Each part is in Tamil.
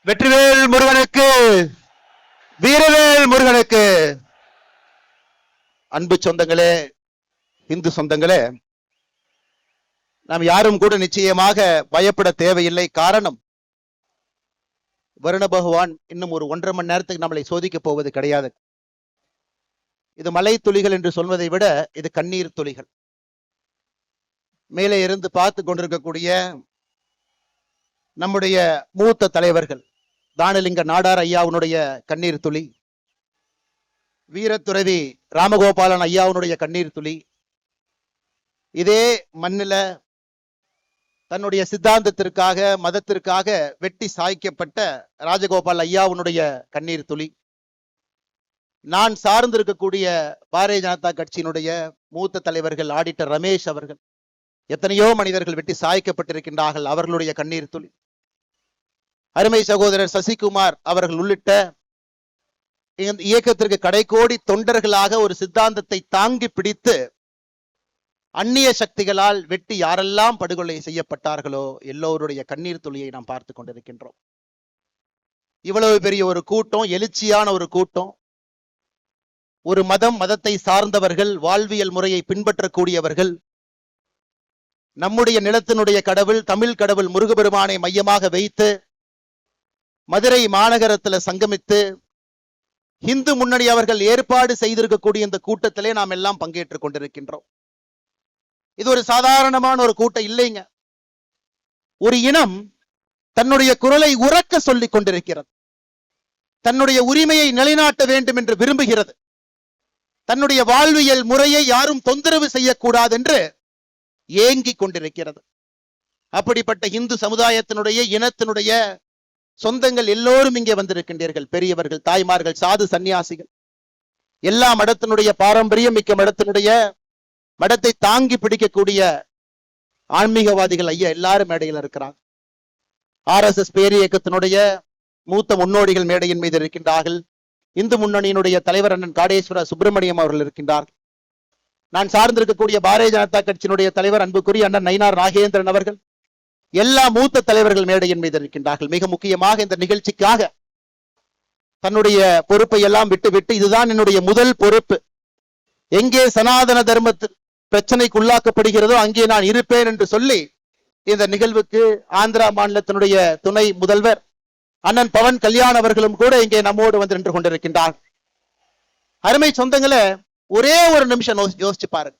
வெற்றிவேல் முருகனுக்கு, வீரவேல் முருகனுக்கு. அன்பு சொந்தங்களே, இந்து சொந்தங்களே, நாம் யாரும் கூட நிச்சயமாக பயப்பட தேவையில்லை. காரணம், வருண பகவான் இன்னும் ஒரு 1.5 மணி நேரத்துக்கு நம்மளை சோதிக்க போவது கிடையாது. இது மலை துளிகள் என்று சொல்வதை விட இது கண்ணீர் துளிகள். மேலே இருந்து பார்த்து கொண்டிருக்கக்கூடிய நம்முடைய மூத்த தலைவர்கள், தானலிங்க நாடார் ஐயாவுடைய கண்ணீர் துளி, வீரத்துறவி ராமகோபாலன் ஐயாவுடைய கண்ணீர் துளி, இதே மண்ணில தன்னுடைய சித்தாந்தத்திற்காக மதத்திற்காக வெட்டி சாய்க்கப்பட்ட ராஜகோபால் ஐயாவுடைய கண்ணீர் துளி, நான் சார்ந்திருக்கக்கூடிய பாரதிய ஜனதா கட்சியினுடைய மூத்த தலைவர்கள் ஆடிட்டர் ரமேஷ் அவர்கள், எத்தனையோ மனிதர்கள் வெட்டி சாய்க்கப்பட்டிருக்கின்றார்கள், அவர்களுடைய கண்ணீர் துளி, அருமை சகோதரர் சசிகுமார் அவர்கள் உள்ளிட்ட இயக்கத்திற்கு கடைகோடி தொண்டர்களாக ஒரு சித்தாந்தத்தை தாங்கி பிடித்து அந்நிய சக்திகளால் வெட்டி யாரெல்லாம் படுகொலை செய்யப்பட்டார்களோ எல்லோருடைய கண்ணீர் துளியை நாம் பார்த்து கொண்டிருக்கின்றோம். இவ்வளவு பெரிய ஒரு கூட்டம், எழுச்சியான ஒரு கூட்டம், ஒரு மதத்தை சார்ந்தவர்கள், வாழ்வியல் முறையை பின்பற்றக்கூடியவர்கள், நம்முடைய நிலத்தினுடைய கடவுள் தமிழ் கடவுள் முருகபெருமானை மையமாக வைத்து மதுரை மாநகரத்தில் சங்கமித்து இந்து முன்னணி அவர்கள் ஏற்பாடு செய்திருக்கக்கூடிய இந்த கூட்டத்திலே நாம் எல்லாம் பங்கேற்றுக் கொண்டிருக்கின்றோம். இது ஒரு சாதாரணமான ஒரு கூட்டம் இல்லைங்க. ஒரு இனம் தன்னுடைய குரலை உரக்க சொல்லிக் கொண்டிருக்கிறது, தன்னுடைய உரிமையை நிலைநாட்ட வேண்டும் என்று விரும்புகிறது, தன்னுடைய வாழ்வியல் முறையை யாரும் தொந்தரவு செய்யக்கூடாது என்று ஏங்கிக் கொண்டிருக்கிறது. அப்படிப்பட்ட இந்து சமுதாயத்தினுடைய இனத்தினுடைய சொந்தங்கள் எல்லோரும் இங்கே வந்திருக்கின்றீர்கள். பெரியவர்கள், தாய்மார்கள், சாது சன்னியாசிகள், எல்லா மடத்தினுடைய பாரம்பரியம் மிக்க மடத்தை தாங்கி பிடிக்கக்கூடிய ஆன்மீகவாதிகள் ஐயா எல்லாரும் மேடையில் இருக்கிறாங்க. RSS பேரிய இயக்கத்தினுடைய மூத்த முன்னோடிகள் மேடையின் மீது இருக்கின்றார்கள். இந்து முன்னணியினுடைய தலைவர் அண்ணன் காடேஸ்வர சுப்பிரமணியம் அவர்கள் இருக்கின்றார்கள். நான் சார்ந்திருக்கக்கூடிய பாரதிய ஜனதா கட்சியினுடைய தலைவர் அன்புக்குரிய அண்ணன் நயினார் நாகேந்திரன் அவர்கள், எல்லா மூத்த தலைவர்கள் மேடையின் மீது இருக்கின்றார்கள். மிக முக்கியமாக இந்த நிகழ்ச்சிக்காக தன்னுடைய பொறுப்பை எல்லாம் விட்டு இதுதான் என்னுடைய முதல் பொறுப்பு, எங்கே சனாதன தர்ம பிரச்சனைக்கு உள்ளாக்கப்படுகிறதோ அங்கே நான் இருப்பேன் என்று சொல்லி இந்த நிகழ்வுக்கு ஆந்திரா மாநிலத்தினுடைய துணை முதல்வர் அண்ணன் பவன் கல்யாண் அவர்களும் கூட இங்கே நம்மோடு வந்து நின்று கொண்டிருக்கின்றார். அருமை சொந்தங்களை, ஒரே ஒரு நிமிஷம் யோசிச்சு பாருங்க.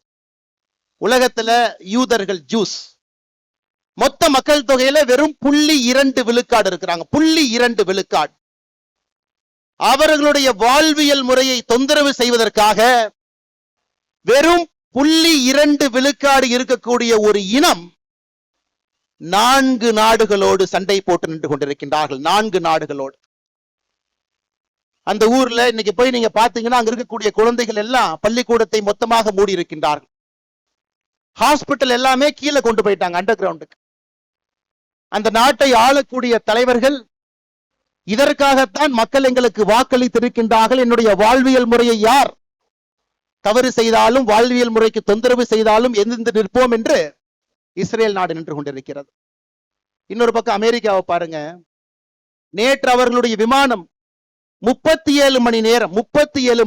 உலகத்துல யூதர்கள், ஜூஸ், மொத்த மக்கள் தொகையில வெறும் 0.2 விழுக்காடு இருக்கிறாங்க. 0.2 விழுக்காடு. அவர்களுடைய வாழ்வியல் முறையை தொந்தரவு செய்வதற்காக வெறும் 0.2 விழுக்காடு இருக்கக்கூடிய ஒரு இனம் 4 நாடுகளோடு சண்டை போட்டு நின்று கொண்டிருக்கின்றார்கள். 4 நாடுகளோடு. அந்த ஊர்ல இன்னைக்கு போய் நீங்க பாத்தீங்கன்னா அங்க இருக்கக்கூடிய குழந்தைகள் எல்லாம் பள்ளிக்கூடத்தை மொத்தமாக மூடி இருக்கின்றார்கள். ஹாஸ்பிட்டல் எல்லாமே கீழே கொண்டு போயிட்டாங்க, அண்டர் கிரவுண்டுக்கு. அந்த நாட்டை ஆளக்கூடிய தலைவர்கள் இதற்காகத்தான் மக்கள் எங்களுக்கு வாக்களித்திருக்கின்றார்கள், என்னுடைய வாழ்வியல் முறையை யார் தவறு செய்தாலும் வாழ்வியல் முறைக்கு தொந்தரவு செய்தாலும் எதிர்த்து நிற்போம் என்று இஸ்ரேல் நாடு நின்று கொண்டிருக்கிறது. இன்னொரு பக்கம் அமெரிக்காவை பாருங்க. நேற்று அவர்களுடைய விமானம் 37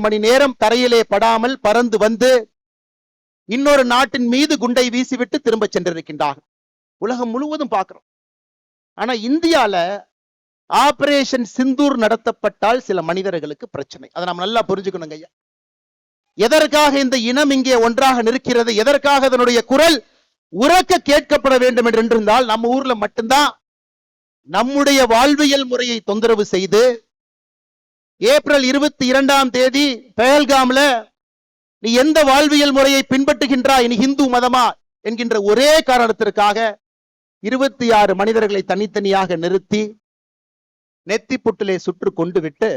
மணி நேரம் தரையிலே படாமல் பறந்து வந்து இன்னொரு நாட்டின் மீது குண்டை வீசிவிட்டு திரும்ப சென்றிருக்கின்றார்கள். உலகம் முழுவதும் பார்க்கிறோம். ஆனா இந்தியால ஆபரேஷன் சிந்தூர் நடத்தப்பட்டால் சில மனிதர்களுக்கு பிரச்சனை. அதை நாம் நல்லா புரிஞ்சுக்கணுங்க ஐயா. எதற்காக இந்த இனம் இங்கே ஒன்றாக நிற்கிறது, எதற்காக அதனுடைய குரல் உரக்க கேட்கப்பட வேண்டும் என்று இருந்தால், நம்ம ஊர்ல மட்டும்தான் நம்முடைய வாழ்வியல் முறையை தொந்தரவு செய்து ஏப்ரல் 22ஆம் தேதி பெஹல்காம்ல நீ எந்த வாழ்வியல் முறையை பின்பற்றுகின்றாய், நீ இந்து மதமா என்கின்ற ஒரே காரணத்திற்காக 26 மனிதர்களை தனித்தனியாக நிறுத்தி நெத்தி புட்டிலே சுற்று கொண்டு விட்டு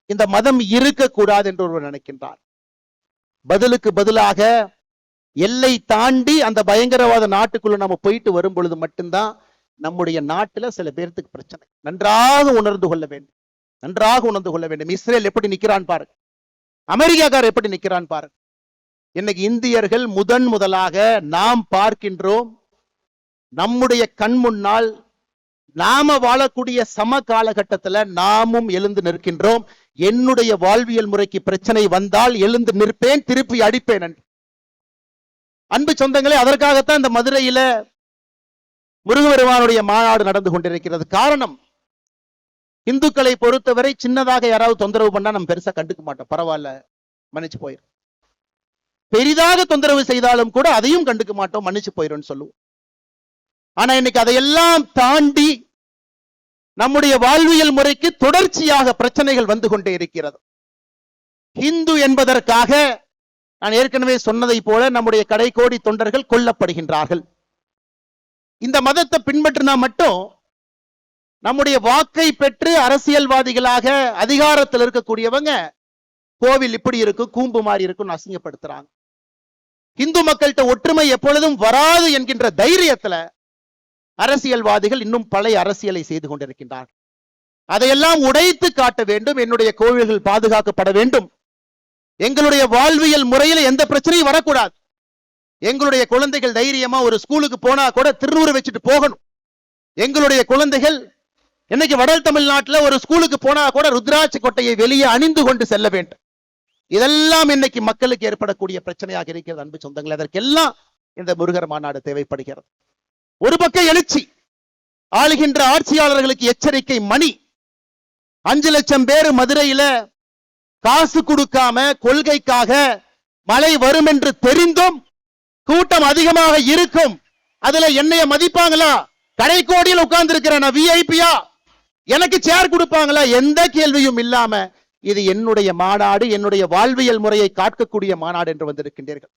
இந்த மதம் இருக்கக்கூடாது என்று ஒருவர் நினைக்கின்றார். பதிலுக்கு பதிலாக எல்லை தாண்டி அந்த பயங்கரவாத நாட்டுக்குள்ள நம்ம போயிட்டு வரும் பொழுது மட்டும்தான் நம்முடைய நாட்டுல சில பேருக்கு பிரச்சனை. நன்றாக உணர்ந்து கொள்ள வேண்டும், நன்றாக உணர்ந்து கொள்ள வேண்டும். இஸ்ரேல் எப்படி நிக்கிறான் பாருங்க, அமெரிக்காக்காரர் எப்படி நிக்கிறான் பாருங்க. இன்னைக்கு இந்தியர்கள் முதலாக நாம் பார்க்கின்றோம், நம்முடைய கண் முன்னால் நாம வாழக்கூடிய சம காலகட்டத்துல நாமும் எழுந்து நிற்கின்றோம். என்னுடைய வாழ்வியல் முறைக்கு பிரச்சனை வந்தால் எழுந்து நிற்பேன், திருப்பி அடிப்பேன் என்று. அன்பு சொந்தங்களே, அதற்காகத்தான் இந்த மதுரையில முருகபெருமானுடைய மாநாடு நடந்து கொண்டிருக்கிறது. காரணம், இந்துக்களை பொறுத்தவரை சின்னதாக யாராவது தொந்தரவு பண்ணா நம்ம பெருசா கண்டுக்க மாட்டோம், பரவாயில்ல மன்னிச்சு போயிடும். பெரிதாக தொந்தரவு செய்தாலும் கூட அதையும் கண்டுக்க மாட்டோம், மன்னிச்சு போயிடும் சொல்லுவோம். ஆனா இன்னைக்கு அதையெல்லாம் தாண்டி நம்முடைய வாழ்வியல் முறைக்கு தொடர்ச்சியாக பிரச்சனைகள் வந்து கொண்டே இருக்கிறது. இந்து என்பதற்காக நான் ஏற்கனவே சொன்னதை போல நம்முடைய கடைக்கோடி தொண்டர்கள் கொல்லப்படுகின்றார்கள். இந்த மதத்தை பின்பற்றினா மட்டும் நம்முடைய வாக்கை பெற்று அரசியல்வாதிகளாக அதிகாரத்தில் இருக்கக்கூடியவங்க கோவில் இப்படி இருக்கும், கூம்பு மாதிரி இருக்கும் அசிங்கப்படுத்துறாங்க. இந்து மக்கள்கிட்ட ஒற்றுமை எப்பொழுதும் வராது என்கின்ற தைரியத்துல அரசியல்வாதிகள் இன்னும் பழைய அரசியலை செய்து கொண்டிருக்கின்றார்கள். அதையெல்லாம் உடைத்து காட்ட வேண்டும். என்னுடைய கோவில்கள் பாதுகாக்கப்பட வேண்டும். எங்களுடைய வாழ்வியல் முறையில் எந்த பிரச்சனையும் வரக்கூடாது. எங்களுடைய குழந்தைகள் தைரியமா ஒரு ஸ்கூலுக்கு போனா கூட திருநூறு வச்சுட்டு போகணும். எங்களுடைய குழந்தைகள் இன்னைக்கு வட தமிழ்நாட்டில் ஒரு ஸ்கூலுக்கு போனா கூட ருத்ராட்சி கொட்டையை வெளியே அணிந்து கொண்டு செல்ல வேண்டும். இதெல்லாம் இன்னைக்கு மக்களுக்கு ஏற்படக்கூடிய பிரச்சனையாக இருக்கிறது. அன்பு சொந்தங்கள், அதற்கெல்லாம் இந்த முருகர் மாநாடு தேவைப்படுகிறது. ஒரு பக்கம் எழுச்சி, ஆளுகின்ற ஆட்சியாளர்களுக்கு எச்சரிக்கை மணி. 5 லட்சம் பேர் மதுரையில காசு கொடுக்காம கொள்கைக்காக மழை வரும் என்று தெரிந்தும் கூட்டம் அதிகமாக இருக்கும். அதுல என்னைய மதிப்பாங்களா? கடைக்கோடியில் உட்கார்ந்து இருக்கிற நான் விஐபியா? எனக்கு சேர் கொடுப்பாங்களா? எந்த கேள்வியும் இல்லாம இது என்னுடைய மாநாடு, என்னுடைய வாழ்வியல் முறையை காக்கக்கூடிய மாநாடு என்று வந்திருக்கின்றீர்கள்.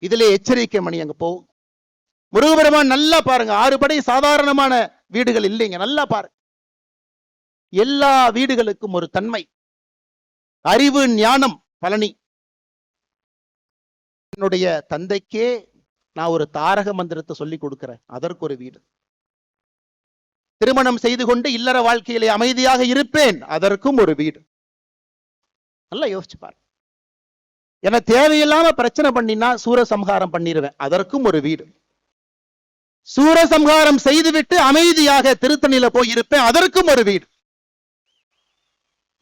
இதிலே எச்சரிக்கை மணி அங்க போகும். முருகபெருமான் நல்லா பாருங்க, 6 படை சாதாரணமான வீடுகள் இல்லைங்க. நல்லா பாருங்க, எல்லா வீடுகளுக்கும் ஒரு தன்மை, அறிவு, ஞானம். பழனி என்னுடைய தந்தைக்கே நான் ஒரு தாரக மந்திரத்தை சொல்லி கொடுக்கிறேன், அதற்கு ஒரு வீடு. திருமணம் செய்து கொண்டு இல்லற வாழ்க்கையிலே அமைதியாக இருப்பேன், அதற்கும் ஒரு வீடு. நல்லா யோசிச்சு பாரு. என தேவையில்லாம பிரச்சனை பண்ணினா சூரசம்ஹாரம் பண்ணிடுவேன், அதற்கும் ஒரு வீடு. சூரசம்ஹாரம் செய்துவிட்டு அமைதியாக திருத்தணியில போய் இருப்பேன், அதற்கும் ஒரு வீடு.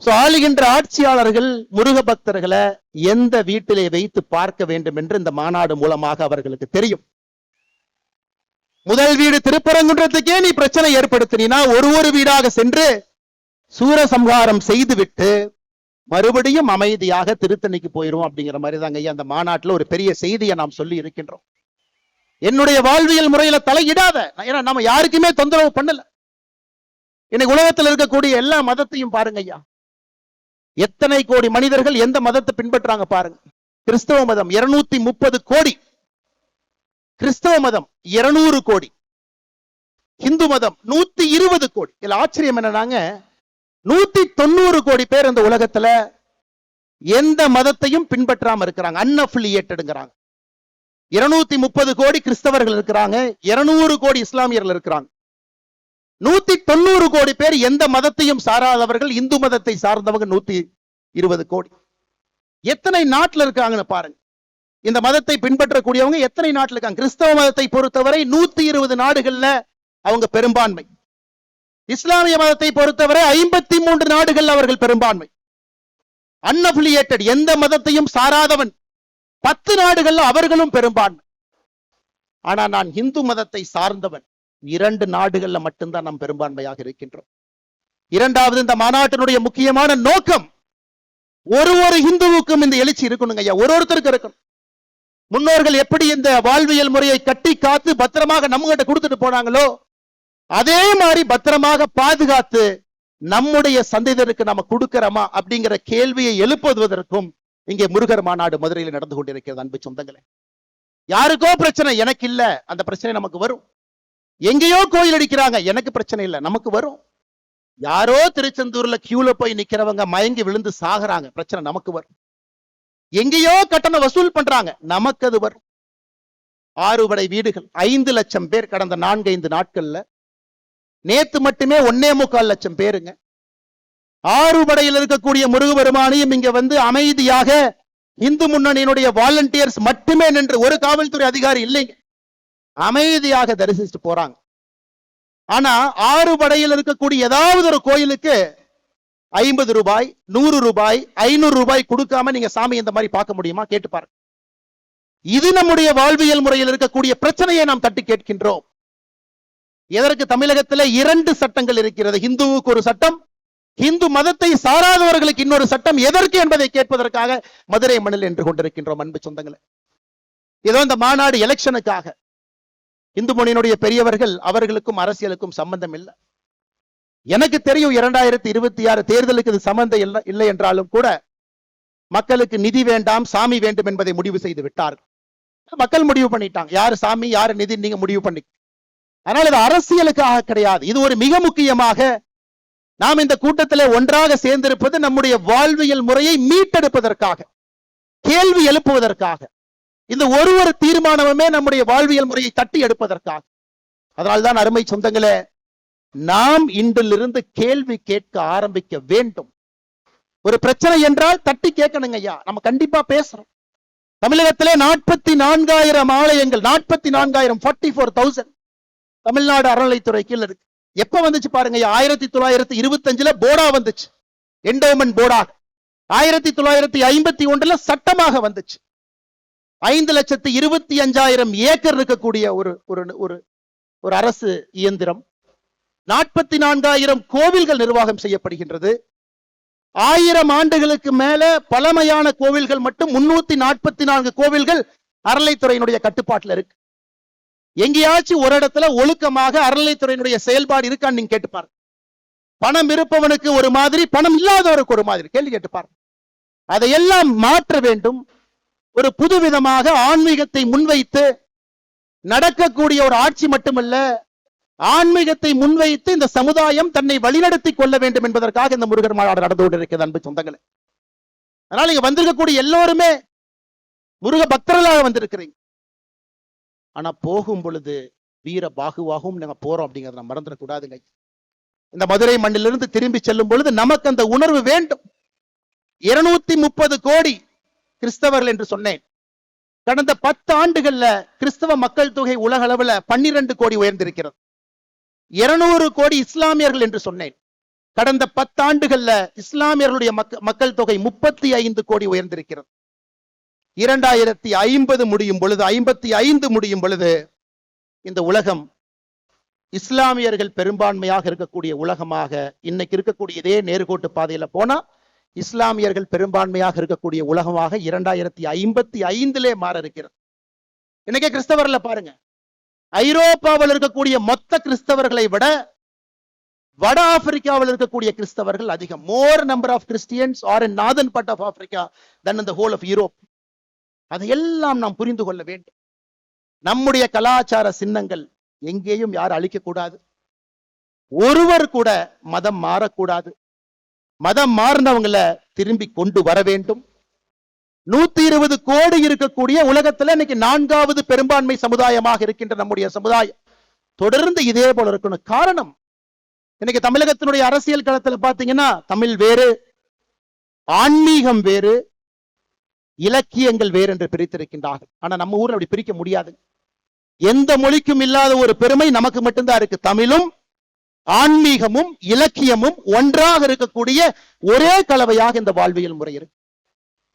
ஆளுகின்ற ஆட்சியாளர்கள் முருக பக்தர்களை எந்த வீட்டிலே வைத்து பார்க்க வேண்டும் என்று இந்த மாநாடு மூலமாக அவர்களுக்கு தெரியும். முதல் வீடு திருப்பரங்குன்றத்துக்கே நீ பிரச்சனை ஏற்படுத்தினா ஒரு வீடாக சென்று சூரசம்ஹாரம் செய்துவிட்டு மறுபடியும் அமைதியாக திருத்தணிக்கு போயிரும். அப்படிங்கிற மாதிரி தாங்க ஐயா அந்த மாநாட்டில் ஒரு பெரிய செய்தியை நாம் சொல்லி இருக்கின்றோம். என்னுடைய வாழ்வியல் முறையில தலையிடாத, ஏன்னா நம்ம யாருக்குமே தொந்தரவு பண்ணல. இன்னைக்கு உலகத்தில் இருக்கக்கூடிய எல்லா மதத்தையும் பாருங்க ஐயா, எத்தனை கோடி மனிதர்கள் எந்த மதத்தை பின்பற்றாங்க பாருங்க. கிறிஸ்தவ மதம் 230 கோடி, கிறிஸ்தவ மதம் 200 கோடி, இந்து மதம் 120 கோடி. இதுல ஆச்சரியம் என்னன்னாங்க, 190 கோடி பேர் இந்த உலகத்துல எந்த மதத்தையும் பின்பற்றாம இருக்கிறாங்க, அன்அஃபிலியேட்டடுங்கிறாங்க. 230 கோடி கிறிஸ்தவர்கள் இருக்கிறாங்க, 200 கோடி இஸ்லாமியர்கள் இருக்கிறாங்க. 190 கோடி பேர் எந்த மதத்தையும் சாராதவர்கள், இந்து மதத்தை சார்ந்தவங்க 120 கோடி. எத்தனை நாட்டில் இருக்காங்கன்னு பாருங்க. இந்த மதத்தை பின்பற்றக்கூடியவங்க எத்தனை நாட்டில் இருக்காங்க? கிறிஸ்தவ மதத்தை பொறுத்தவரை 120 நாடுகள்ல அவங்க பெரும்பான்மை. இஸ்லாமிய மதத்தை பொறுத்தவரை 53 நாடுகள் அவர்கள் பெரும்பான்மை. அன்அஃபிலியேட்டட், எந்த மதத்தையும் சாராதவன் 10 நாடுகள்ல அவர்களும் பெரும்பான்மை. ஆனா நான் இந்து மதத்தை சார்ந்தவன், 2 நாடுகள்ல மட்டும்தான் நாம் பெரும்பான்மையாக இருக்கின்றோம். இரண்டாவது, இந்த மாநாட்டினுடைய முக்கியமான நோக்கம், ஒரு இந்துவுக்கும் இந்த எழுச்சி இருக்கணுங்க ஐயா, ஒருத்தருக்கு இருக்கணும். முன்னோர்கள் எப்படி இந்த வாழ்வியல் முறையை கட்டி காத்து பத்திரமாக நம்ம கிட்ட கொடுத்துட்டு போனாங்களோ அதே மாதிரி பத்திரமாக பாதுகாத்து நம்முடைய சந்ததியருக்கு நம்ம கொடுக்கிறோமா அப்படிங்கிற கேள்வியை எழுப்புவதற்கும் இங்கே முருகர் மாநாடு மதுரையில் நடந்து கொண்டிருக்கிறது. அன்பு சொந்தங்களே, யாருக்கோ பிரச்சனை, எனக்கு இல்ல, அந்த பிரச்சனை நமக்கு வரும். எங்கேயோ கோயில் அடிக்கிறாங்க, எனக்கு பிரச்சனை இல்லை, நமக்கு வரும். யாரோ திருச்செந்தூர்ல கியூல போய் நிக்கிறவங்க மயங்கி விழுந்து சாகுறாங்க, பிரச்சனை நமக்கு வரும். எங்கேயோ கட்டணம் வசூல் பண்றாங்க, நமக்கு அது வரும். 6 படை வீடுகள், 5 லட்சம் பேர் கடந்த 4-5 நாட்கள்ல, நேத்து மட்டுமே 1.25 லட்சம் பேருங்க. 6 படையில் இருக்கக்கூடிய முருகபெருமானையும் இங்க வந்து அமைதியாக இந்து முன்னணியினுடைய வாலண்டியர்ஸ் மட்டுமே நின்று, ஒரு காவல்துறை அதிகாரி இல்லைங்க, அமைதியாக தரிசிச்சுட்டு போறாங்க. ஆனா ஆறுபடையில் இருக்கக்கூடிய ஏதாவது ஒரு கோயிலுக்கு 50 ரூபாய் 100 ரூபாய் 500 ரூபாய் கொடுக்காம நீங்க சாமி இந்த மாதிரி பார்க்க முடியுமா? கேட்டு பாருங்க. இது நம்முடைய வாழ்வியல் முறையில் இருக்கக்கூடிய பிரச்சனையை நாம் தட்டி கேட்கின்றோம். எதற்கு தமிழகத்தில் 2 சட்டங்கள் இருக்கிறது? இந்துவுக்கு ஒரு சட்டம், இந்து மதத்தை சாராதவர்களுக்கு இன்னொரு சட்டம். எதற்கு என்பதை கேட்பதற்காக மதுரை மண்ணில் என்று கொண்டிருக்கின்றோம். அன்பு சொந்தங்களே, ஏதோ இந்த மாநாடு எலெக்ஷனுக்காக. இந்து மொழியினுடைய பெரியவர்கள், அவர்களுக்கும் அரசியலுக்கும் சம்பந்தம் இல்லை. எனக்கு தெரியும் 2026 தேர்தலுக்கு இது சம்பந்தம் இல்லை என்றாலும் கூட மக்களுக்கு நிதி வேண்டாம், சாமி வேண்டும் என்பதை முடிவு செய்து விட்டார். மக்கள் முடிவு பண்ணிட்டாங்க, யாரு சாமி யாரு நிதி நீங்க முடிவு பண்ணி. அதனால இது அரசியலுக்காக கிடையாது. இது ஒரு மிக முக்கியமாக நாம் இந்த கூட்டத்தில் ஒன்றாக சேர்ந்திருப்பது நம்முடைய வாழ்வியல் முறையை மீட்டெடுப்பதற்காக, கேள்வி எழுப்புவதற்காக. இந்த ஒரு தீர்மானமே நம்முடைய வாழ்வியல் முறையை தட்டி எடுப்பதற்காக. அதனால்தான் அருமை சொந்தங்களே, நாம் இன்றிலிருந்து கேள்வி கேட்க ஆரம்பிக்க வேண்டும். ஒரு பிரச்சனை என்றால் தட்டி கேட்கணுங்க ஐயா. நம்ம கண்டிப்பா பேசுறோம். தமிழகத்திலே 44,000 ஆலயங்கள், 44,000 44,000 தமிழ்நாடு அறநிலைத்துறை கீழ் இருக்கு. எப்ப வந்துச்சு பாருங்க, 1925 போர்டா வந்துச்சு, என்டோமென்ட் போர்டாக. 1951 சட்டமாக வந்துச்சு. 5,25,000 ஏக்கர் இருக்கக்கூடிய ஒரு அரசு இயந்திரம். 44,000 கோவில்கள் நிர்வாகம் செய்யப்படுகின்றது. 1000 ஆண்டுகளுக்கு மேல பழமையான கோவில்கள் மட்டும் 344 கோவில்கள் அறநிலைத்துறையினுடைய கட்டுப்பாட்டில் இருக்கு. எங்கேயாச்சும் ஒரு இடத்துல ஒழுக்கமாக அறநிலைத்துறையினுடைய செயல்பாடு இருக்கான்னு நீங்க கேட்டுப்பாரு. பணம் இருப்பவனுக்கு ஒரு மாதிரி, பணம் இல்லாதவருக்கு ஒரு மாதிரி. கேள்வி கேட்டுப்பாரு. அதையெல்லாம் மாற்ற வேண்டும். ஒரு புதுவிதமாக ஆன்மீகத்தை முன்வைத்து நடக்கக்கூடிய ஒரு ஆட்சி மட்டுமல்ல, ஆன்மீகத்தை முன்வைத்து இந்த சமுதாயம் தன்னை வழிநடத்தி கொள்ள வேண்டும் என்பதற்காக இந்த முருகர் மாநாடு நடந்து கொண்டிருக்கிறது. அன்பு சொந்தங்களே, அதனால இங்க வந்திருக்கக்கூடிய எல்லோருமே முருக பக்தர்களாக வந்திருக்கிறீங்க. ஆனா போகும் பொழுது வீர பாகுவாகவும் நாங்க போறோம் அப்படிங்கிறத நம்ம மறந்துடக்கூடாதுங்க. இந்த மதுரை மண்ணிலிருந்து திரும்பி செல்லும் பொழுது நமக்கு அந்த உணர்வு வேண்டும். 230 கோடி கிறிஸ்தவர்கள் என்று சொன்னேன். கடந்த 10 ஆண்டுகள்ல கிறிஸ்தவ மக்கள் தொகை உலக அளவில் 12 கோடி உயர்ந்திருக்கிறது. 200 கோடி இஸ்லாமியர்கள் என்று சொன்னேன். கடந்த 10 ஆண்டுகள்ல இஸ்லாமியர்களுடைய மக்கள் தொகை 35 கோடி உயர்ந்திருக்கிறது. 2050 முடியும் பொழுது, 55 முடியும் பொழுது இந்த உலகம் இஸ்லாமியர்கள் பெரும்பான்மையாக இருக்கக்கூடிய உலகமாக, இன்னைக்கு இருக்கக்கூடிய இதே நேர்கோட்டு பாதையில போனா இஸ்லாமியர்கள் பெரும்பான்மையாக இருக்கக்கூடிய உலகமாக 2055 மாற இருக்கிறது. இன்னைக்கு கிறிஸ்தவர்ல பாருங்க, ஐரோப்பாவில் இருக்கக்கூடிய மொத்த கிறிஸ்தவர்களை விட வட ஆப்பிரிக்காவில் இருக்கக்கூடிய கிறிஸ்தவர்கள் அதிகம். More number of Christians are in northern part of Africa than in the whole of Europe. அதையெல்லாம் நாம் புரிந்து கொள்ள வேண்டும். நம்முடைய கலாச்சார சின்னங்கள் எங்கேயும் யாரும் அழிக்கக்கூடாது. ஒருவர் கூட மதம் மாறக்கூடாது. மதம் மாறினவங்களை திரும்பி கொண்டு வர வேண்டும். 120 கோடி இருக்கக்கூடிய உலகத்துல இன்னைக்கு 4வது பெரும்பான்மை சமுதாயமாக இருக்கின்ற நம்முடைய சமுதாயம் தொடர்ந்து இதே போல இருக்கணும். காரணம், இன்னைக்கு தமிழகத்தினுடைய அரசியல் களத்துல பாத்தீங்கன்னா தமிழ் வேறு, ஆன்மீகம் வேறு, இலக்கியங்கள் வேறு என்று பிரித்திருக்கின்றார்கள். ஆனா நம்ம ஊர்ல அப்படி பிரிக்க முடியாது. எந்த மொழிக்கும் இல்லாத ஒரு பெருமை நமக்கு மட்டும்தான் இருக்கு. தமிழும் ஆன்மீகமும் இலக்கியமும் ஒன்றாக இருக்கக்கூடிய ஒரே கலவையாக இந்த வாழ்வியல் முறை இருக்கு.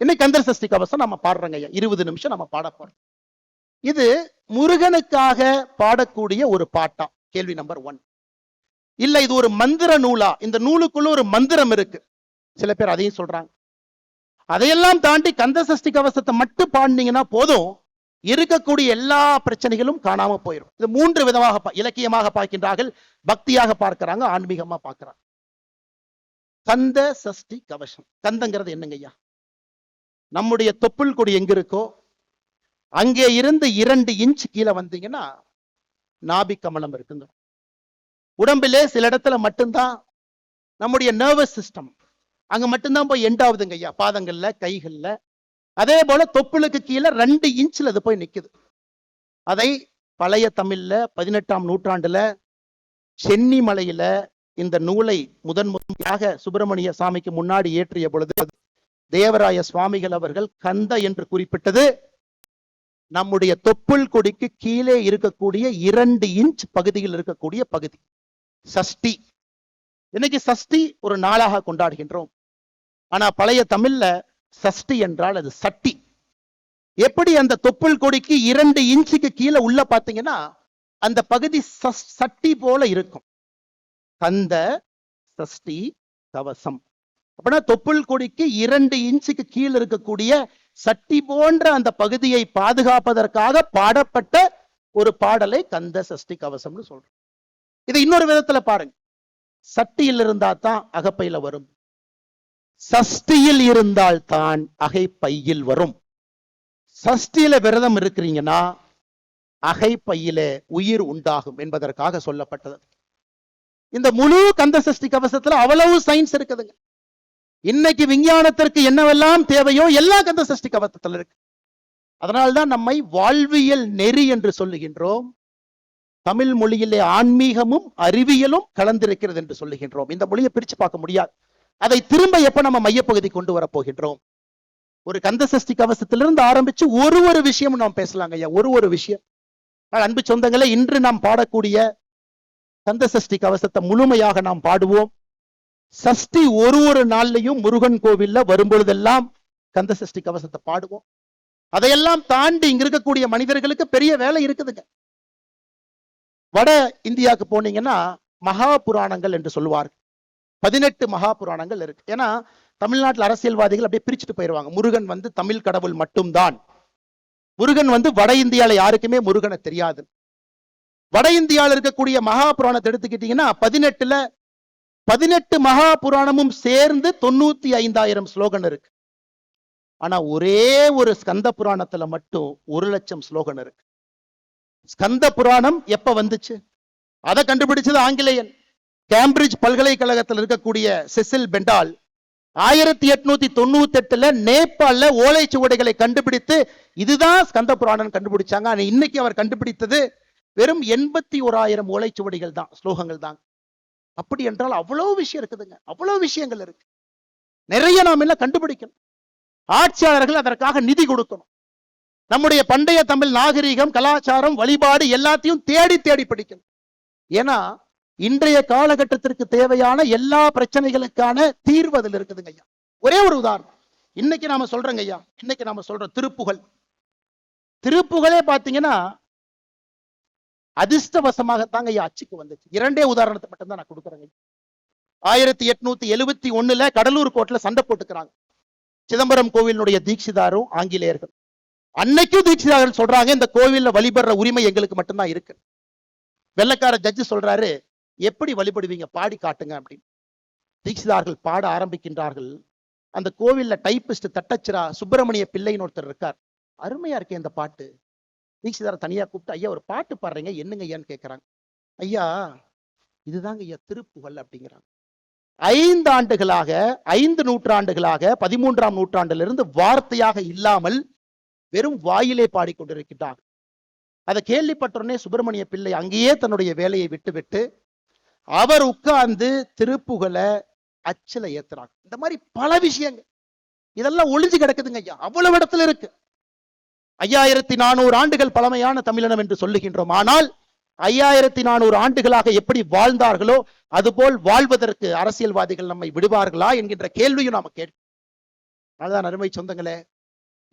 இன்னைக்கு கந்தர் சஷ்டி கவசம் நம்ம பாடுறோங்க, 20 நிமிஷம் நம்ம பாட போறோம். இது முருகனுக்காக பாடக்கூடிய ஒரு பாட்டா? கேள்வி நம்பர் 1. இல்ல இது ஒரு மந்திர நூலா? இந்த நூலுக்குள்ள ஒரு மந்திரம் இருக்கு, சில பேர் அதையும் சொல்றாங்க. அதையெல்லாம் தாண்டி கந்த சஷ்டி கவசத்தை மட்டும் பாடினீங்கன்னா போதும், இருக்கக்கூடிய எல்லா பிரச்சனைகளும் காணாம போயிடும். இது 3 விதமாக இலக்கியமாக பார்க்கின்றார்கள், பக்தியாக பார்க்கிறாங்க, ஆன்மீகமா பார்க்கிறாங்க. கந்த சஷ்டி கவசம். கந்தங்கிறது என்னங்க ஐயா? நம்முடைய தொப்புள் கொடி எங்க இருக்கோ அங்கே இருந்து 2 இன்ச் கீழே வந்தீங்கன்னா நாபி கமலம் இருக்குங்க. உடம்பிலே சில இடத்துல மட்டும்தான் நம்முடைய நர்வஸ் சிஸ்டம் அங்க மட்டும்தான் போய் எண்ட் ஆகுதுங்க ஐயா, பாதங்கள்ல கைகள்ல. அதே போல தொப்புளுக்கு கீழே 2 இன்ச்ல அது போய் நிக்குது. அதை பழைய தமிழ்ல 18ஆம் நூற்றாண்டுல சென்னிமலையில இந்த நூலை முதன்முறையாக சுப்பிரமணிய சாமிக்கு முன்னாடி ஏற்றிய பொழுது தேவராய சுவாமிகள் அவர்கள் கந்த என்று குறிப்பிட்டது நம்முடைய தொப்புள் கொடிக்கு கீழே இருக்கக்கூடிய 2 இன்ச் பகுதியில் இருக்கக்கூடிய பகுதி. சஷ்டி. இன்னைக்கு சஷ்டி ஒரு நாளாக கொண்டாடுகின்றோம். ஆனா பழைய தமிழ்ல சஷ்டி என்றால் அது சட்டி. எப்படி அந்த தொப்புள் கொடிக்கு 2 இன்ச்சுக்கு கீழே உள்ள பாத்தீங்கன்னா அந்த பகுதி சட்டி போல இருக்கும். கந்த சஷ்டி கவசம் அப்படின்னா தொப்புள் கொடிக்கு 2 இன்ச்சுக்கு கீழே இருக்கக்கூடிய சட்டி போன்ற அந்த பகுதியை பாதுகாப்பதற்காக பாடப்பட்ட ஒரு பாடலை கந்த சஷ்டி கவசம்னு சொல்றோம். இது இன்னொரு விதத்துல பாருங்க, சட்டியில் இருந்தா தான் அகப்பையில வரும், சஷ்டியில் இருந்தால் தான் அகைப்பையில் வரும். சஷ்டியில விரதம் இருக்கிறீங்கன்னா அகைப்பையில உயிர் உண்டாகும் என்பதற்காக சொல்லப்பட்டது. இந்த முழு கந்த சஷ்டி கவசத்துல அவ்வளவு சயின்ஸ் இருக்குதுங்க. இன்னைக்கு விஞ்ஞானத்திற்கு என்னவெல்லாம் தேவையோ எல்லா கந்த சஷ்டி கவசத்துல இருக்கு. அதனால்தான் நம்மை வாழ்வியல் நெறி என்று சொல்லுகின்றோம். தமிழ் மொழியிலே ஆன்மீகமும் அறிவியலும் கலந்திருக்கிறது என்று சொல்லுகின்றோம். இந்த மொழியை பிரிச்சு பார்க்க முடியாது. அதை திரும்ப எப்ப நம்ம மையப்பகுதி கொண்டு வர போகின்றோம்? ஒரு கந்த சஷ்டி கவசத்திலிருந்து ஆரம்பிச்சு ஒரு விஷயம் நாம் பேசலாங்க ஐயா, ஒரு விஷயம். அன்பு சொந்தங்களே, இன்று நாம் பாடக்கூடிய கந்த சஷ்டி கவசத்தை முழுமையாக நாம் பாடுவோம். சஷ்டி ஒரு நாள்லையும் முருகன் கோவில்ல வரும்பொழுதெல்லாம் கந்த சஷ்டி கவசத்தை பாடுவோம். அதையெல்லாம் தாண்டி இங்க இருக்கக்கூடிய மனிதர்களுக்கு பெரிய வேலை இருக்குதுங்க. வட இந்தியாவுக்கு போனீங்கன்னா மகா புராணங்கள் என்று சொல்லுவார்கள். 18 மகா புராணங்கள் இருக்கு. ஏன்னா தமிழ்நாட்டில் அரசியல்வாதிகள் அப்படியே பிரிச்சுட்டு போயிருவாங்க. முருகன் வந்து தமிழ் கடவுள் மட்டும்தான், முருகன் வந்து வட இந்தியால யாருக்குமே முருகனை தெரியாது. வட இந்தியாவில் இருக்கக்கூடிய மகா புராணத்தை எடுத்துக்கிட்டீங்கன்னா 18 மகா புராணமும் சேர்ந்து 95,000 ஸ்லோகன் இருக்கு. ஆனா ஒரே ஒரு ஸ்கந்த புராணத்துல மட்டும் 1,00,000 ஸ்லோகன் இருக்கு. ஸ்கந்த புராணம் எப்ப வந்துச்சு? அதை கண்டுபிடிச்சது ஆங்கிலேயன். கேம்பிரிட்ஜ் பல்கலைக்கழகத்தில் இருக்கக்கூடிய செசில் பெண்டால் 1898 நேபாள ஓலைச்சுவடைகளை கண்டுபிடித்து இதுதான் ஸ்கந்த புராணம் கண்டுபிடிச்சாங்க. ஆனா இன்னைக்கு அவர் கண்டுபிடித்தது வெறும் 81,000 ஓலைச்சுவடிகள் தான், ஸ்லோகங்கள் தான். அப்படி என்றால் அவ்வளவு விஷயம் இருக்குதுங்க, அவ்வளவு விஷயங்கள் இருக்கு. நிறைய நாம் என்ன கண்டுபிடிக்கணும். ஆட்சியாளர்கள் அதற்காக நிதி கொடுக்கணும். நம்முடைய பண்டைய தமிழ் நாகரீகம், கலாச்சாரம், வழிபாடு எல்லாத்தையும் தேடி தேடி படிக்கணும். ஏன்னா இன்றைய காலகட்டத்திற்கு தேவையான எல்லா பிரச்சனைகளுக்கான தீர்வு அதில் இருக்குதுங்க ஐயா. ஒரே ஒரு உதாரணம் இன்னைக்கு நாம சொல்றோங்க ஐயா. இன்னைக்கு நாம சொல்றோம் திருப்புகளே பாத்தீங்கன்னா அதிர்ஷ்டவசமாகத்தாங்க ஐயா அச்சுக்கு வந்துச்சு. 2 உதாரணத்தை மட்டும்தான் நான் கொடுக்குறேங்க. 1871 கடலூர் கோர்ட்ல சண்டை போட்டுக்கிறாங்க சிதம்பரம் கோவிலுடைய தீட்சிதாரும் ஆங்கிலேயர்கள். அன்னைக்கும் தீட்சிதார்கள் சொல்றாங்க இந்த கோவில்ல வழிபடுற உரிமை எங்களுக்கு மட்டும்தான் இருக்கு. வெள்ளக்கார ஜட்ஜு சொல்றாரு, எப்படி வழிபடுவீங்க, பாடி காட்டுங்க அப்படின்னு. தீட்சிதார்கள் பாட ஆரம்பிக்கின்றார்கள். அந்த கோவில்ல டைப்பிஸ்ட் தட்டச்சிரா சுப்பிரமணிய பிள்ளைன்னு ஒருத்தர் இருக்கார். அருமையா இருக்கே இந்த பாட்டு. தீட்சிதாரை தனியா கூப்பிட்டு, ஐயா ஒரு பாட்டு பாடுறீங்க, என்னங்க ஐயான்னு கேட்கிறாங்க. ஐயா இதுதாங்க ஐயா திருப்புகழ் அப்படிங்கிறாங்க. 5 ஆண்டுகளாக 5 நூற்றாண்டுகளாக 13ஆம் நூற்றாண்டிலிருந்து வார்த்தையாக இல்லாமல் வெறும் வாயிலே பாடிக்கொண்டிருக்கிறார். அதை கேள்விப்பட்டோடனே சுப்பிரமணிய பிள்ளை அங்கேயே தன்னுடைய வேலையை விட்டு அவர் உட்கார்ந்து திருப்புகளை அச்சில ஏத்துறாங்க. இந்த மாதிரி பல விஷயங்கள் இதெல்லாம் ஒளிஞ்சு கிடக்குதுங்க ஐயா, அவ்வளவு இடத்துல இருக்கு. 5400 ஆண்டுகள் பழமையான தமிழினம் என்று சொல்லுகின்றோம். ஆனால் 5400 ஆண்டுகளாக எப்படி வாழ்ந்தார்களோ அதுபோல் வாழ்வதற்கு அரசியல்வாதிகள் நம்மை விடுவார்களா என்கின்ற கேள்வியும் நாம கேட்போம். அதுதான் அருமை சொந்தங்களே,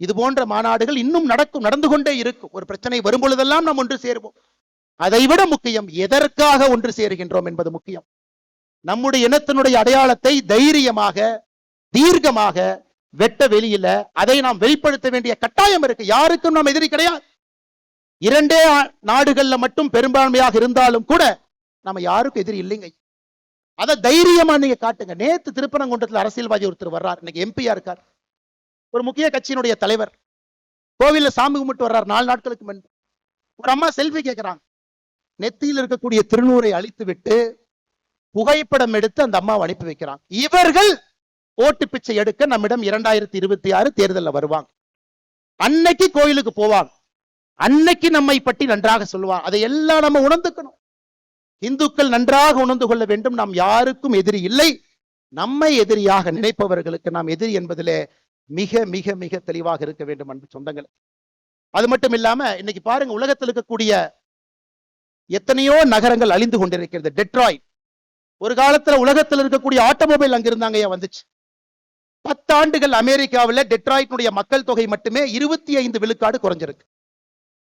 இது போன்ற மாநாடுகள் இன்னும் நடந்து கொண்டே இருக்கும். ஒரு பிரச்சனை வரும் பொழுதெல்லாம் நாம் ஒன்று சேருவோம். அதைவிட முக்கியம் எதற்காக ஒன்று சேருகின்றோம் என்பது முக்கியம். நம்முடைய இனத்தினுடைய அடையாளத்தை தைரியமாக தீர்க்கமாக வெட்ட வெளியில அதை நாம் வெளிப்படுத்த வேண்டிய கட்டாயம் இருக்கு. யாருக்கும் நாம் எதிரி கிடையாது. 2 நாடுகள்ல மட்டும் பெரும்பான்மையாக இருந்தாலும் கூட நம்ம யாருக்கும் எதிரி இல்லைங்க. அதை தைரியமா நீங்க காட்டுங்க. நேத்து திருப்பரங்குன்றத்தில் அரசியல்வாதி ஒருத்தர் வர்றார், இன்னைக்கு எம்பியா இருக்கார், ஒரு முக்கிய கட்சியினுடைய தலைவர். கோவில்ல சாமி கும்பிட்டு வர்றார் 4 நாட்களுக்கு முன்பு. ஒரு அம்மா செல்ஃபி கேட்கிறாங்க. நெத்தியில் இருக்கக்கூடிய திருநூரை அழித்து விட்டு புகைப்படம் எடுத்து அந்த அம்மாவை அனுப்பி வைக்கிறாங்க. இவர்கள் ஓட்டு பிச்சை எடுக்க நம்மிடம் 2026 தேர்தலில் வருவாங்க. அன்னைக்கு கோயிலுக்கு போவாங்க, அன்னைக்கு நம்மை பற்றி நன்றாக சொல்லுவாங்க. அதை எல்லாம் நம்ம உணர்ந்துக்கணும். இந்துக்கள் நன்றாக உணர்ந்து கொள்ள வேண்டும், நாம் யாருக்கும் எதிரி இல்லை. நம்மை எதிரியாக நினைப்பவர்களுக்கு நாம் எதிரி என்பதிலே மிக மிக மிக தெளிவாக இருக்க வேண்டும் அன்பு சொந்தங்கள். அது மட்டும் இல்லாம இன்னைக்கு பாருங்க, உலகத்தில் இருக்கக்கூடிய எத்தனையோ நகரங்கள் அழிந்து கொண்டிருக்கிறது. டெட்ராய்ட் ஒரு காலத்துல உலகத்தில் இருக்கக்கூடிய ஆட்டோமொபைல் அங்க இருந்தாங்க வந்துச்சு. 10 ஆண்டுகள் அமெரிக்காவில் டெட்ராய்டினுடைய மக்கள் தொகை மட்டுமே 25 விழுக்காடு குறைஞ்சிருக்கு.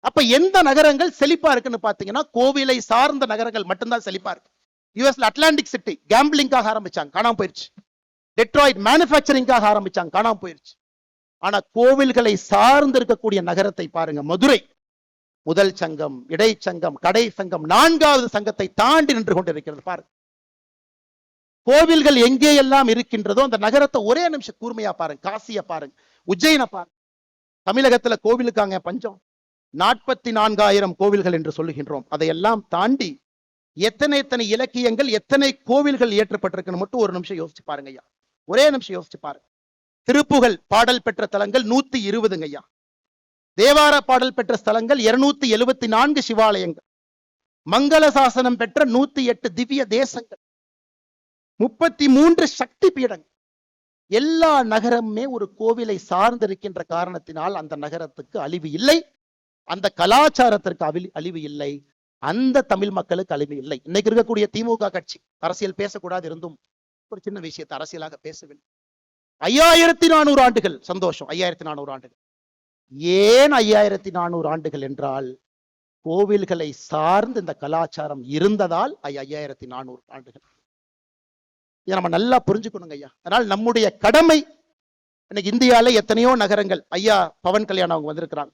அப்ப எந்த நகரங்கள் செழிப்பா இருக்குன்னு பாத்தீங்கன்னா கோவிலை சார்ந்த நகரங்கள் மட்டும்தான் செழிப்பா இருக்கு. யுஎஸ்ல அட்லாண்டிக் சிட்டி கேம்பிளிங்காக ஆரம்பிச்சாங்க, காணாம போயிருச்சு. டெட்ராய்ட் மேனுஃபேக்சரிங்காக ஆரம்பிச்சாங்க, காணாம போயிருச்சு. ஆனா கோவில்களை சார்ந்து இருக்கக்கூடிய நகரத்தை பாருங்க, மதுரை முதல் சங்கம், இடைச்சங்கம், கடை சங்கம், 4வது சங்கத்தை தாண்டி நின்று கொண்டிருக்கிறது. பாருங்க, கோவில்கள் எங்கே எல்லாம் இருக்கின்றதோ அந்த நகரத்தை ஒரே நிமிஷம் கூர்மையா பாருங்க. காசிய பாருங்க, உஜ்ஜயின பாருங்க. தமிழகத்துல கோவிலுக்காங்க பஞ்சம். 44,000 கோவில்கள் என்று சொல்லுகின்றோம். அதையெல்லாம் தாண்டி எத்தனை இலக்கியங்கள், எத்தனை கோவில்கள் இயற்றப்பட்டிருக்குன்னு மட்டும் ஒரு நிமிஷம் யோசிச்சு பாருங்க ஐயா. ஒரே நிமிஷம் யோசிச்சு பாருங்க. திருப்புகழ் பாடல் பெற்ற தலங்கள் 120 ஐயா. தேவார பாடல் பெற்ற ஸ்தலங்கள் 274 சிவாலயங்கள். மங்கள சாசனம் பெற்ற 108 திவ்ய தேசங்கள், 33 சக்தி பீடங்கள். எல்லா நகரமுமே ஒரு கோவிலை சார்ந்திருக்கின்ற காரணத்தினால் அந்த நகரத்துக்கு அழிவு இல்லை, அந்த கலாச்சாரத்திற்கு அழிவு இல்லை, அந்த தமிழ் மக்களுக்கு அழிவு இல்லை. இன்னைக்கு இருக்கக்கூடிய திமுக கட்சி அரசியல் பேசக்கூடாது இருந்தும் ஒரு சின்ன விஷயத்தை அரசியலாக பேசவில்லை. 5400 ஆண்டுகள் சந்தோஷம். 5400 ஆண்டுகள். ஏன் 5400 ஆண்டுகள் என்றால் கோவில்களை சார்ந்து இந்த கலாச்சாரம் இருந்ததால் 5400 ஆண்டுகள். இதை நம்ம நல்லா புரிஞ்சுக்கணுங்க ஐயா. அதனால் நம்முடைய கடமை. இன்னைக்கு இந்தியால எத்தனையோ நகரங்கள், ஐயா பவன் கல்யாணம் அவங்க வந்திருக்கிறாங்க.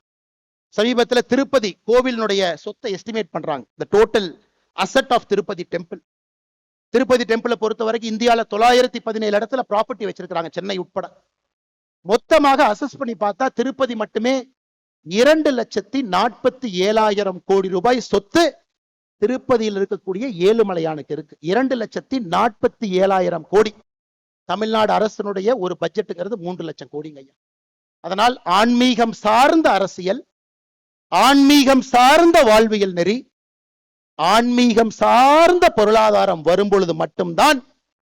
சமீபத்தில் திருப்பதி கோவிலினுடைய சொத்தை எஸ்டிமேட் பண்றாங்க. the total asset of Tirupati temple. Tirupati டெம்பிளை பொறுத்த வரைக்கும் இந்தியால 917 இடத்துல ப்ராப்பர்ட்டி வச்சிருக்காங்க, சென்னை உட்பட. மொத்தமாக அசஸ் பண்ணி பார்த்தா திருப்பதி மட்டுமே 2,47,000 கோடி ரூபாய் சொத்து திருப்பதியில் இருக்கக்கூடிய ஏழுமலையானுக்கு இருக்கு. 2,47,000 கோடி. தமிழ்நாடு அரசினுடைய ஒரு பட்ஜெட்டுங்கிறது 3 லட்சம் கோடிங்க ஐயா. அதனால் ஆன்மீகம் சார்ந்த அரசியல், ஆன்மீகம் சார்ந்த வாழ்வியல் நெறி, ஆன்மீகம் சார்ந்த பொருளாதாரம் வரும் பொழுது மட்டும்தான்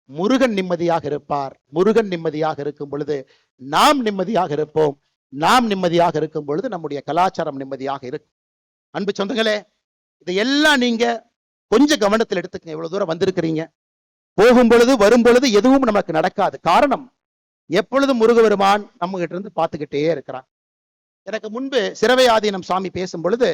முருகன் நிம்மதியாக இருப்பார். முருகன் நிம்மதியாக இருக்கும் பொழுது நாம் நிம்மதியாக இருப்போம். நாம் நிம்மதியாக இருக்கும் பொழுது நம்முடைய கலாச்சாரம் நிம்மதியாக இருக்கும். அன்பு சொந்தங்களே, இதையெல்லாம் நீங்க கொஞ்சம் கவனத்தில் எடுத்துக்கங்க. இவ்வளவு தூரம் வந்திருக்கிறீங்க. போகும் பொழுது வரும் பொழுது எதுவும் நமக்கு நடக்காது. காரணம், எப்பொழுதும் முருகபெருமான் நம்ம கிட்ட இருந்து பார்த்துக்கிட்டே இருக்கிறான். எனக்கு முன்பு சிரவை ஆதீனம் சாமி பேசும் பொழுது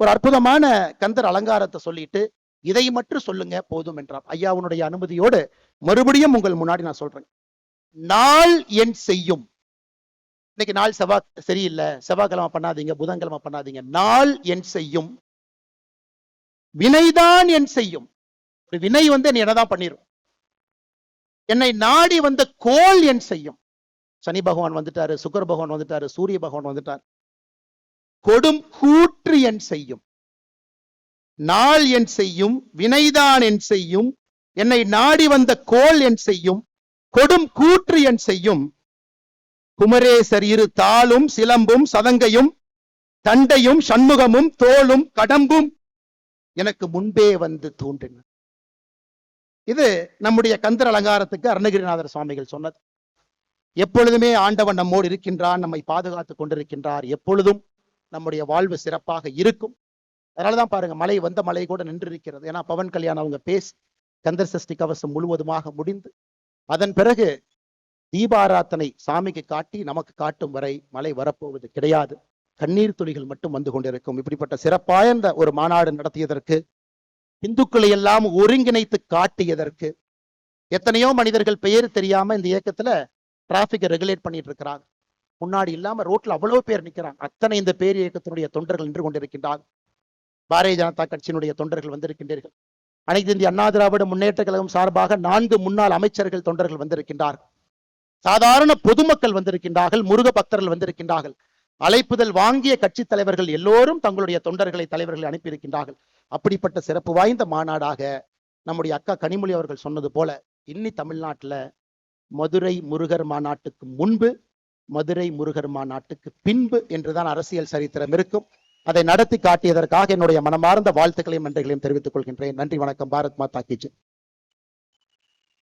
ஒரு அற்புதமான கந்தர் அலங்காரத்தை சொல்லிட்டு இதை மட்டும் சொல்லுங்க போதும் என்றார். ஐயாவுடைய அனுமதியோடு மறுபடியும் உங்கள் முன்னாடி நான் சொல்றேன். நாள் என் செய்யும். இன்னைக்கு நாள் சரியில்லை, செவ்வாய்க்கிழமை பண்ணாதீங்க, புதன்கிழமை பண்ணாதீங்க. நாள் என் செய்யும், வினைதான் என் செய்யும். வினை என்னதான் பண்ணிரும். என்னை நாடி வந்த கோள் என் செய்யும். சனி பகவான் வந்துட்டாரு, சுக்கர பகவான் வந்துட்டாரு, சூரிய பகவான் வந்துட்டார். கொடும் கூற்று என் செய்யும். நாள் என் செய்யும், வினைதான் என் செய்யும், என்னை நாடி வந்த கோள் என் செய்யும், கொடும் கூற்று என் செய்யும். குமரேசர் இரு தாளும் சிலம்பும் சதங்கையும் தண்டையும் சண்முகமும் தோளும் கடம்பும் எனக்கு முன்பே வந்து தோன்றின. இது நம்முடைய கந்தர் அலங்காரத்துக்கு அருணகிரிநாதர் சுவாமிகள் சொன்னது. எப்பொழுதுமே ஆண்டவன் நம்மோடு இருக்கின்றான், நம்மை பாதுகாத்துக் கொண்டிருக்கின்றார். எப்பொழுதும் நம்முடைய வாழ்வு சிறப்பாக இருக்கும். அதனாலதான் பாருங்க, மழை வந்த மழை கூட நின்று இருக்கிறது. ஏன்னா பவன் கல்யாணம் அவங்க பேசி கந்தர் சஷ்டி கவசம் முழுவதுமாக முடிந்து அதன் பிறகு தீபாராத்தனை சாமிக்கு காட்டி நமக்கு காட்டும் வரை மழை வரப்போவது கிடையாது. கண்ணீர் துளிகள் மட்டும் வந்து கொண்டிருக்கும். இப்படிப்பட்ட சிறப்பாய்ந்த ஒரு மாநாடு நடத்தியதற்கு, இந்துக்களை எல்லாம் ஒருங்கிணைத்து காட்டியதற்கு, எத்தனையோ மனிதர்கள் பெயர் தெரியாம இந்த இயக்கத்துல டிராபிக்கை ரெகுலேட் பண்ணிட்டு இருக்கிறாங்க. முன்னாடி இல்லாம ரோட்ல அவ்வளவு பேர் நிக்கிறாங்க. அத்தனை இந்த பேர் இயக்கத்தினுடைய தொண்டர்கள் நின்று கொண்டிருக்கின்றார்கள். பாரதிய ஜனதா கட்சியினுடைய தொண்டர்கள் வந்திருக்கின்றீர்கள். அனைத்து இந்திய அண்ணா திராவிட முன்னேற்ற கழகம் சார்பாக 4 முன்னாள் அமைச்சர்கள் தொண்டர்கள் வந்திருக்கின்றார்கள். சாதாரண பொதுமக்கள் வந்திருக்கின்றார்கள். முருக பக்தர்கள் வந்திருக்கின்றார்கள். அழைப்புதல் வாங்கிய கட்சி தலைவர்கள் எல்லோரும் தங்களுடைய தொண்டர்களை, தலைவர்களை அனுப்பியிருக்கின்றார்கள். அப்படிப்பட்ட சிறப்பு வாய்ந்த மாநாடாக நம்முடைய அக்கா கனிமொழி அவர்கள் சொன்னது போல இன்னி தமிழ்நாட்டில் மதுரை முருகர் மாநாட்டுக்கு முன்பு, மதுரை முருகர் மாநாட்டுக்கு பின்பு என்றுதான் அரசியல் சரித்திரம் இருக்கும். அதை நடத்தி காட்டியதற்காக என்னுடைய மனமார்ந்த வாழ்த்துக்களையும் நன்றிகளையும் தெரிவித்துக் கொள்கின்றேன். நன்றி, வணக்கம். பாரத் மாதா கி ஜெய்.